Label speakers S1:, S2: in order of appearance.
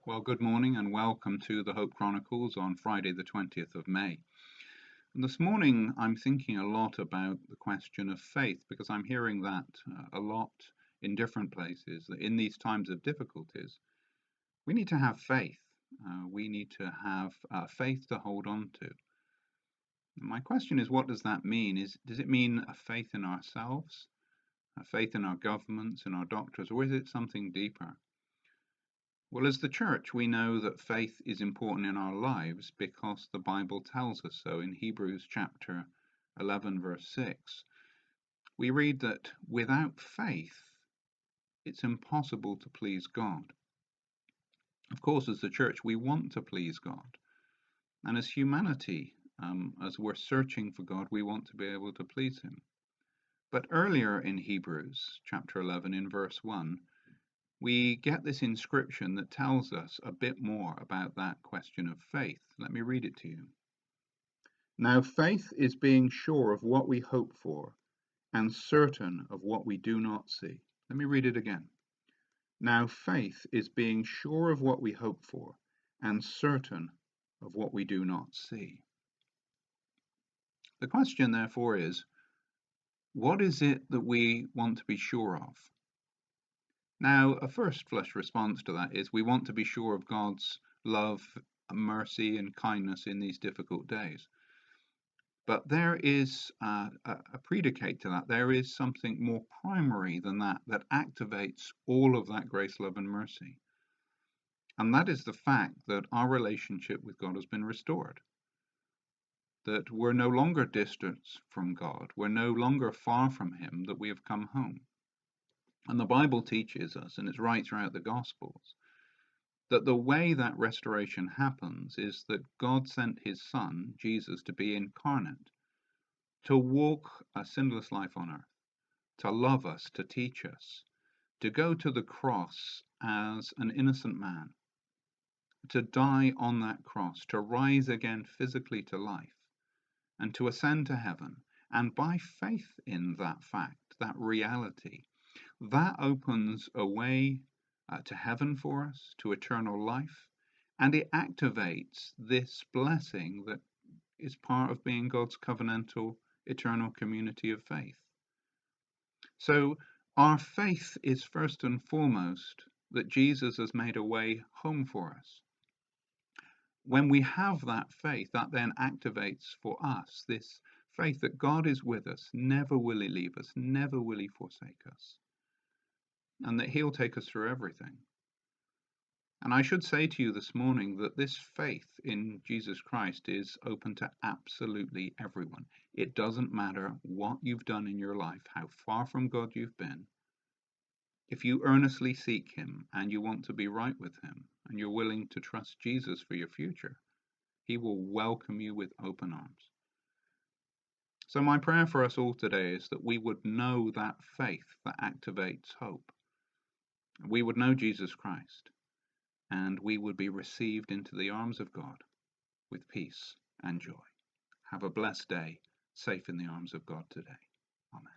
S1: Well, good morning and welcome to the Hope Chronicles on Friday, the 20th of May. And this morning, I'm thinking a lot about the question of faith because I'm hearing that a lot in different places. That in these times of difficulties, we need to have faith. We need to have faith to hold on to. And my question is, what does that mean? Does it mean a faith in ourselves, a faith in our governments and our doctors, or is it something deeper? Well, as the church, we know that faith is important in our lives because the Bible tells us so. In Hebrews chapter 11, verse 6, we read that without faith, it's impossible to please God. Of course, as the church, we want to please God. And as humanity, as we're searching for God, we want to be able to please Him. But earlier in Hebrews chapter 11, in verse 1, we get this inscription that tells us a bit more about that question of faith. Let me read it to you. Now, faith is being sure of what we hope for and certain of what we do not see. Let me read it again. Now, faith is being sure of what we hope for and certain of what we do not see. The question, therefore, is what is it that we want to be sure of? Now, a first flush response to that is we want to be sure of God's love, mercy, and kindness in these difficult days. But there is a predicate to that. There is something more primary than that that activates all of that grace, love, and mercy. And that is the fact that our relationship with God has been restored. That we're no longer distant from God. We're no longer far from Him, that we have come home. And the Bible teaches us, and it's right throughout the Gospels, that the way that restoration happens is that God sent His Son, Jesus, to be incarnate, to walk a sinless life on earth, to love us, to teach us, to go to the cross as an innocent man, to die on that cross, to rise again physically to life, and to ascend to heaven. And by faith in that fact, that reality, that opens a way to heaven for us, to eternal life, and it activates this blessing that is part of being God's covenantal, eternal community of faith. So our faith is first and foremost that Jesus has made a way home for us. When we have that faith, that then activates for us this faith that God is with us, never will He leave us, never will He forsake us, and that He'll take us through everything. And I should say to you this morning that this faith in Jesus Christ is open to absolutely everyone. It doesn't matter what you've done in your life, how far from God you've been. If you earnestly seek Him and you want to be right with Him and you're willing to trust Jesus for your future, He will welcome you with open arms. So my prayer for us all today is that we would know that faith that activates hope. We would know Jesus Christ, and we would be received into the arms of God with peace and joy. Have a blessed day, safe in the arms of God today. Amen.